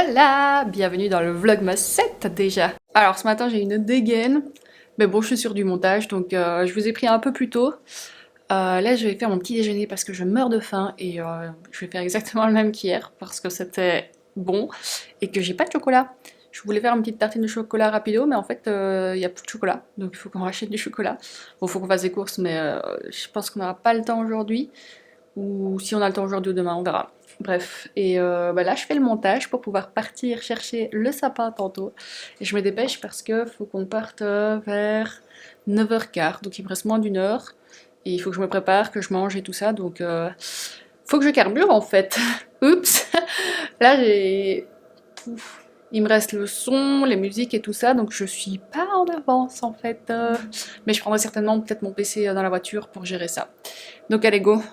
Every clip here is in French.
Voilà, bienvenue dans le vlogmas 7 déjà. Alors ce matin j'ai une dégaine, mais bon je suis sur du montage donc je vous ai pris un peu plus tôt. Là je vais faire mon petit déjeuner parce que je meurs de faim et je vais faire exactement le même qu'hier parce que c'était bon et que j'ai pas de chocolat. Je voulais faire une petite tartine de chocolat rapido mais en fait il y a plus de chocolat donc il faut qu'on rachète du chocolat. Bon faut qu'on fasse des courses mais je pense qu'on n'aura pas le temps aujourd'hui. Ou si on a le temps aujourd'hui ou demain, on verra. Bref, et là je fais le montage pour pouvoir partir chercher le sapin tantôt. Et je me dépêche parce que faut qu'on parte vers 9h15, donc il me reste moins d'une heure. Et il faut que je me prépare, que je mange et tout ça, donc faut que je carbure en fait. Oups. Là j'ai... Il me reste le son, les musiques et tout ça, donc je suis pas en avance en fait. Mais je prendrai certainement peut-être mon PC dans la voiture pour gérer ça. Donc allez go.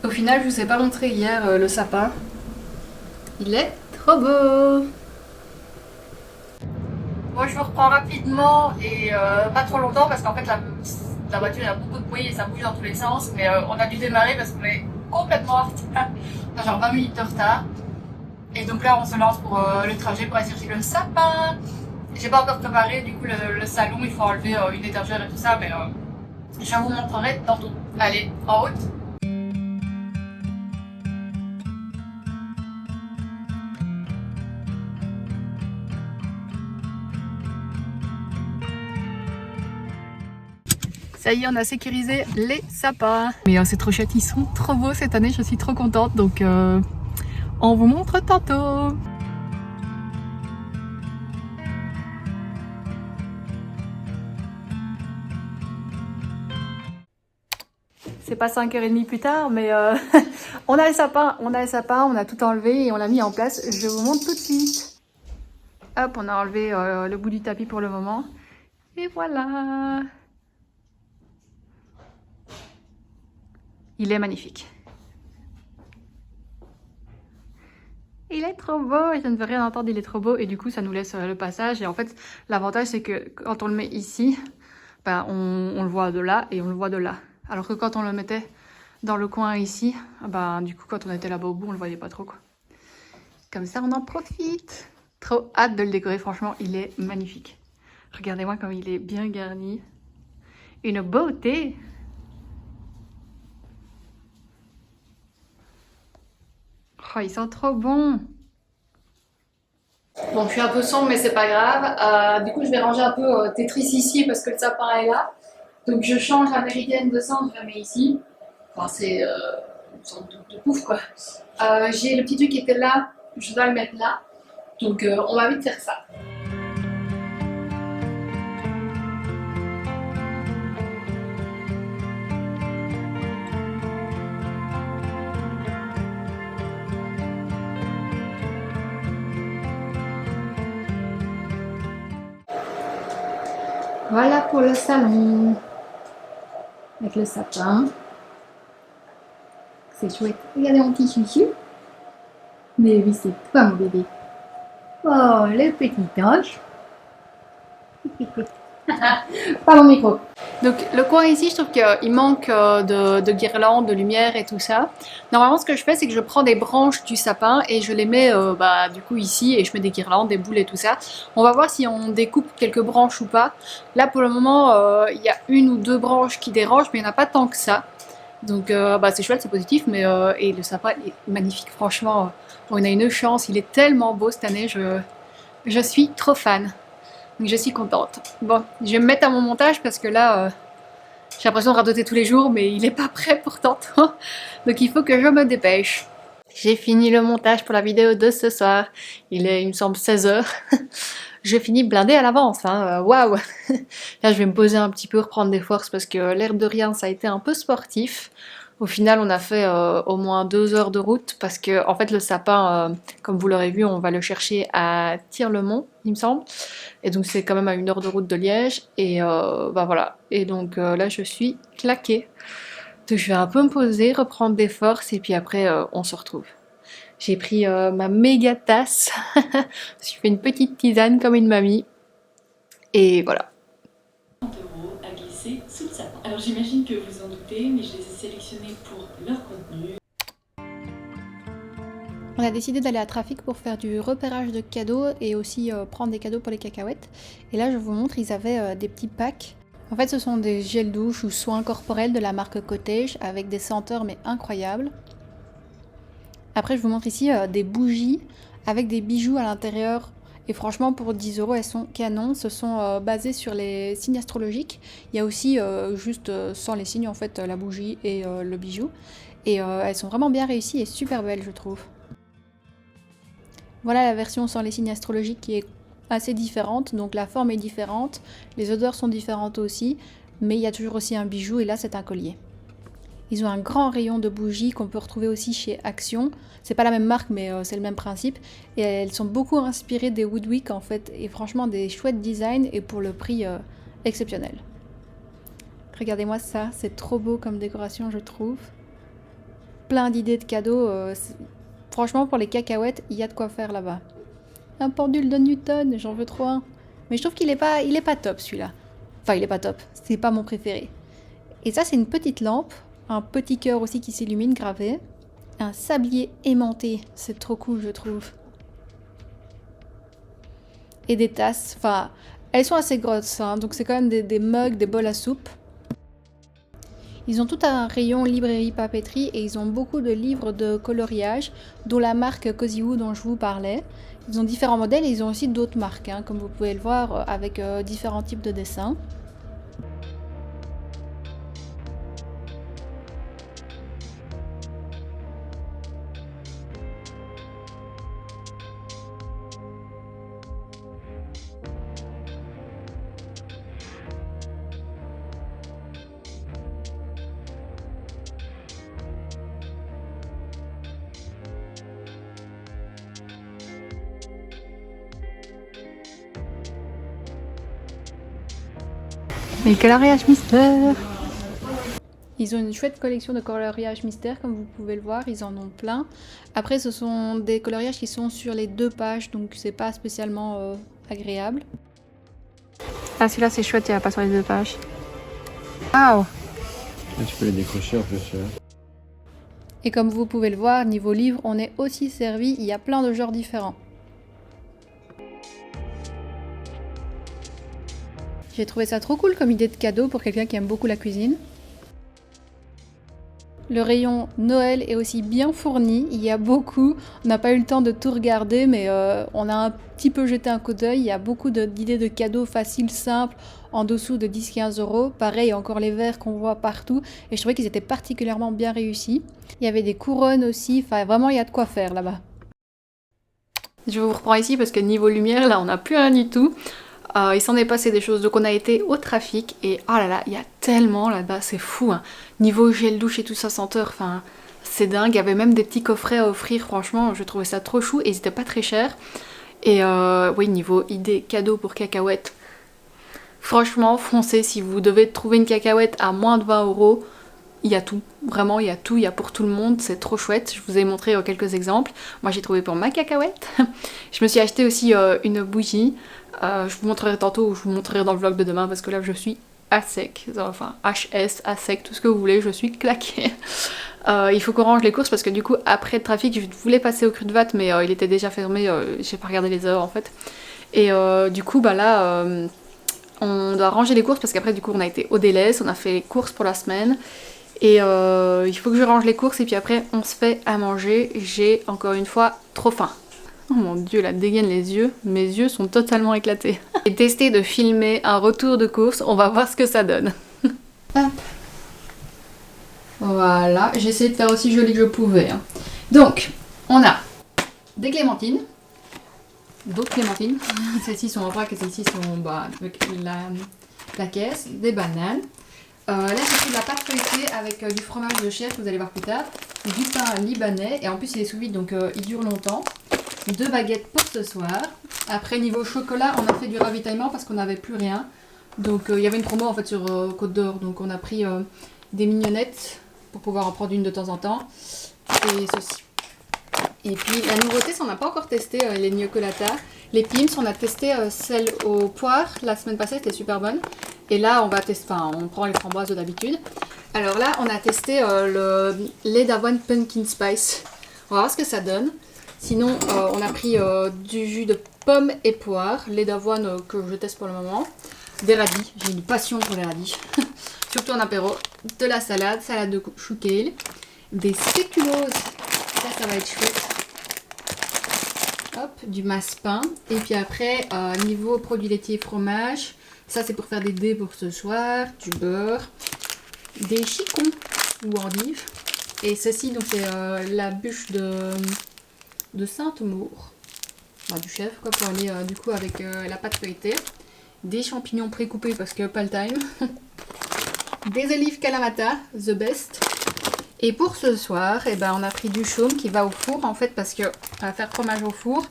Au final, je vous ai pas montré hier le sapin. Il est trop beau. Bon, je vous reprends rapidement et pas trop longtemps parce qu'en fait la voiture a beaucoup de bruit et ça bouge dans tous les sens. Mais on a dû démarrer parce qu'on est complètement en retard. On a genre 20 minutes de retard. Et donc là, on se lance pour le trajet pour aller chercher le sapin. J'ai pas encore préparé du coup le salon. Il faut enlever une étagère et tout ça, mais je vous montrerai tantôt. Allez, en route. Ça y est, on a sécurisé les sapins. Mais c'est trop chouette, ils sont trop beaux cette année, je suis trop contente. Donc on vous montre tantôt. C'est pas 5h30 plus tard, mais on a le sapin, on a tout enlevé et on l'a mis en place. Je vous montre tout de suite. Hop, on a enlevé le bout du tapis pour le moment. Et voilà. Il est magnifique. Il est trop beau, je ne veux rien entendre, il est trop beau et du coup ça nous laisse le passage. Et en fait l'avantage c'est que quand on le met ici, ben, on le voit de là et on le voit de là. Alors que quand on le mettait dans le coin ici, ben, du coup quand on était là-bas au bout on le voyait pas trop quoi. Comme ça on en profite. Trop hâte de le décorer, franchement il est magnifique. Regardez-moi comme il est bien garni. Une beauté. Oh, ils sont trop bons. Bon, je suis un peu sombre, mais c'est pas grave. Du coup, je vais ranger un peu Tetris ici parce que le sapin est là. Donc, je change la méridienne de centre, je la mets ici. Enfin, c'est une sorte de pouf, quoi. J'ai le petit truc qui était là, je dois le mettre là. Donc, on va vite faire ça. Voilà pour le salon. Avec le sapin. C'est chouette. Regardez mon petit chouchou. Mais oui, c'est toi mon bébé. Oh, le petit ange. Pas mon micro. Donc le coin ici, je trouve qu'il manque de guirlandes, de lumière et tout ça. Normalement, ce que je fais, c'est que je prends des branches du sapin et je les mets du coup ici et je mets des guirlandes, des boules et tout ça. On va voir si on découpe quelques branches ou pas. Là, pour le moment, il y a une ou deux branches qui dérangent, mais il n'y en a pas tant que ça. Donc c'est chouette, c'est positif, mais et le sapin est magnifique, franchement. On a une chance, il est tellement beau cette année, je suis trop fan. Donc je suis contente. Bon, je vais me mettre à mon montage parce que là, j'ai l'impression de radoter tous les jours, mais il n'est pas prêt pour tantôt. Donc il faut que je me dépêche. J'ai fini le montage pour la vidéo de ce soir. Il est, il me semble, 16h. Je finis blindée à l'avance, hein. Waouh. Là, je vais me poser un petit peu, reprendre des forces parce que l'air de rien, ça a été un peu sportif. Au final, on a fait au moins 2 heures de route parce que, en fait, le sapin, comme vous l'aurez vu, on va le chercher à Tir-le-Mont, il me semble. Et donc, c'est quand même à 1 heure de route de Liège. Et voilà. Et donc, là, je suis claquée. Donc, je vais un peu me poser, reprendre des forces et puis après, on se retrouve. J'ai pris ma méga tasse. Je fais une petite tisane comme une mamie. Et voilà. Euros à glisser sous le sapin. Alors j'imagine que vous en doutez, mais je les ai sélectionnés pour leur contenu. On a décidé d'aller à Trafic pour faire du repérage de cadeaux et aussi prendre des cadeaux pour les cacahuètes. Et là je vous montre, ils avaient des petits packs. En fait ce sont des gels douche ou soins corporels de la marque Cottage avec des senteurs mais incroyables. Après je vous montre ici des bougies avec des bijoux à l'intérieur. Et franchement pour 10 € elles sont canons, ce sont basées sur les signes astrologiques. Il y a aussi juste sans les signes en fait la bougie et le bijou. Et elles sont vraiment bien réussies et super belles je trouve. Voilà la version sans les signes astrologiques qui est assez différente, donc la forme est différente, les odeurs sont différentes aussi, mais il y a toujours aussi un bijou et là c'est un collier. Ils ont un grand rayon de bougies qu'on peut retrouver aussi chez Action. C'est pas la même marque mais c'est le même principe. Et elles sont beaucoup inspirées des Woodwick en fait. Et franchement des chouettes designs et pour le prix exceptionnel. Regardez-moi ça, c'est trop beau comme décoration je trouve. Plein d'idées de cadeaux. Franchement pour les cacahuètes, il y a de quoi faire là-bas. Un pendule de Newton, j'en veux trop un. Mais je trouve qu'il est pas top celui-là. Enfin il est pas top, c'est pas mon préféré. Et ça c'est une petite lampe. Un petit cœur aussi qui s'illumine gravé. Un sablier aimanté, c'est trop cool je trouve. Et des tasses, enfin elles sont assez grosses, hein, donc c'est quand même des mugs, des bols à soupe. Ils ont tout un rayon librairie papeterie et ils ont beaucoup de livres de coloriage, dont la marque Cozy dont je vous parlais. Ils ont différents modèles et ils ont aussi d'autres marques, hein, comme vous pouvez le voir, avec différents types de dessins. Les coloriages mystères. Ils ont une chouette collection de coloriages mystères, comme vous pouvez le voir, ils en ont plein. Après, ce sont des coloriages qui sont sur les 2 pages, donc c'est pas spécialement agréable. Ah, celui-là c'est chouette, il n'y a pas sur les 2 pages. Waouh! Tu peux les décrocher en plus. Et comme vous pouvez le voir, niveau livre, on est aussi servi, il y a plein de genres différents. J'ai trouvé ça trop cool comme idée de cadeau pour quelqu'un qui aime beaucoup la cuisine. Le rayon Noël est aussi bien fourni, il y a beaucoup, on n'a pas eu le temps de tout regarder mais on a un petit peu jeté un coup d'œil, il y a beaucoup d'idées de cadeaux faciles, simples, en dessous de 10-15 €. Pareil, encore les verres qu'on voit partout et je trouvais qu'ils étaient particulièrement bien réussis. Il y avait des couronnes aussi, enfin vraiment il y a de quoi faire là-bas. Je vous reprends ici parce que niveau lumière là on n'a plus rien du tout. Il s'en est passé des choses, donc on a été au Trafic et oh là là, il y a tellement là-bas, c'est fou, hein. Niveau gel douche et tout ça, senteur, enfin c'est dingue, il y avait même des petits coffrets à offrir, franchement je trouvais ça trop chou et ils étaient pas très chers. Et oui, niveau idée cadeau pour cacahuètes, franchement foncez si vous devez trouver une cacahuète à moins de 20 €. Il y a tout, vraiment il y a tout, il y a pour tout le monde, c'est trop chouette. Je vous ai montré quelques exemples. Moi j'ai trouvé pour ma cacahuète. Je me suis acheté aussi une bougie. Je vous montrerai tantôt ou je vous montrerai dans le vlog de demain parce que là je suis à sec, enfin HS, à sec, tout ce que vous voulez, je suis claquée. Il faut qu'on range les courses parce que du coup après le Trafic je voulais passer au Cru de Vat mais il était déjà fermé, j'ai pas regardé les heures en fait. Et du coup bah là on doit ranger les courses parce qu'après du coup on a été au Delhaize, on a fait les courses pour la semaine. Et il faut que je range les courses et puis après on se fait à manger. J'ai encore une fois trop faim. Oh mon dieu, la dégaine les yeux, mes yeux sont totalement éclatés. J'ai testé de filmer un retour de course, on va voir ce que ça donne. Hop. Voilà, j'ai essayé de faire aussi joli que je pouvais. Hein. Donc, on a des clémentines, d'autres clémentines. Celles-ci sont en vrac et celles-ci sont avec la caisse, des bananes. Là j'ai fait de la pâte feuilletée avec du fromage de chèvre que vous allez voir plus tard, du pain libanais et en plus il est sous vide donc il dure longtemps. 2 baguettes pour ce soir. Après niveau chocolat on a fait du ravitaillement parce qu'on n'avait plus rien. Donc il y avait une promo en fait sur Côte d'Or donc on a pris des mignonnettes pour pouvoir en prendre une de temps en temps. Et ceci. Et puis la nouveauté, ça on n'a pas encore testé les gnoccolata. Les Pims, on a testé celle aux poires la semaine passée, c'était super bonne. Et là on va tester, enfin on prend les framboises de d'habitude. Alors là on a testé le lait d'avoine pumpkin spice. On va voir ce que ça donne. Sinon, on a pris du jus de pomme et poire, lait d'avoine que je teste pour le moment, des radis, j'ai une passion pour les radis, surtout en apéro, de la salade, salade de chou kale, des spéculoos, ça va être chouette, hop, du massepain, et puis après, niveau produits laitiers et fromage, ça c'est pour faire des dés pour ce soir, du beurre, des chicons ou endives, et ceci donc c'est la bûche de Sainte-Maure, du chef quoi, pour aller du coup avec la pâte feuilletée, des champignons pré-coupés parce que pas le time, des olives Kalamata, the best, et pour ce soir eh ben, on a pris du chaume qui va au four en fait parce que on va faire fromage au four,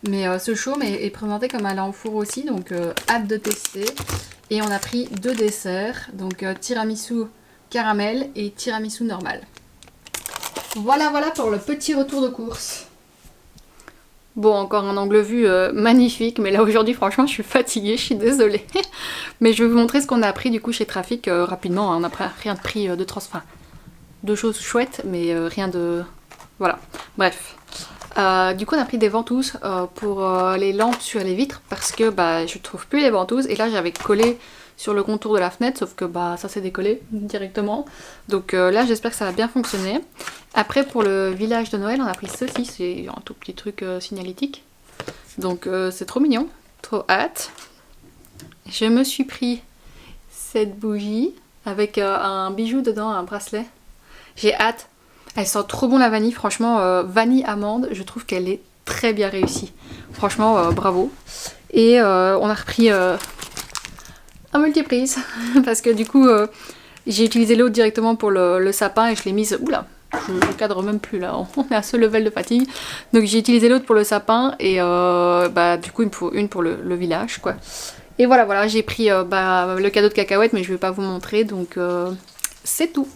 mais ce chaume est présenté comme allant au four aussi, donc hâte de tester. Et on a pris 2 desserts, donc tiramisu caramel et tiramisu normal. Voilà pour le petit retour de course. Bon, encore un angle vue magnifique, mais là aujourd'hui franchement je suis fatiguée, je suis désolée. Mais je vais vous montrer ce qu'on a pris du coup chez Trafic rapidement, hein. On n'a rien de pris de transfert. 2 choses chouettes, mais rien de... Voilà, bref. Du coup on a pris des ventouses pour les lampes sur les vitres, parce que je trouve plus les ventouses, et là j'avais collé sur le contour de la fenêtre, sauf que ça s'est décollé directement. Donc là j'espère que ça va bien fonctionner. Après pour le village de Noël on a pris ceci, c'est un tout petit truc signalétique. Donc c'est trop mignon, trop hâte. Je me suis pris cette bougie avec un bijou dedans, un bracelet. J'ai hâte. Elle sent trop bon la vanille, franchement vanille amande, je trouve qu'elle est très bien réussie. Franchement bravo. Et on a repris un multiprise parce que du coup j'ai utilisé l'autre directement pour le sapin et je l'ai mise... Oula, je cadre même plus là, on est à ce level de fatigue. Donc j'ai utilisé l'autre pour le sapin et du coup il me faut une pour le village quoi. Et voilà, j'ai pris le cadeau de cacahuètes mais je vais pas vous montrer donc c'est tout.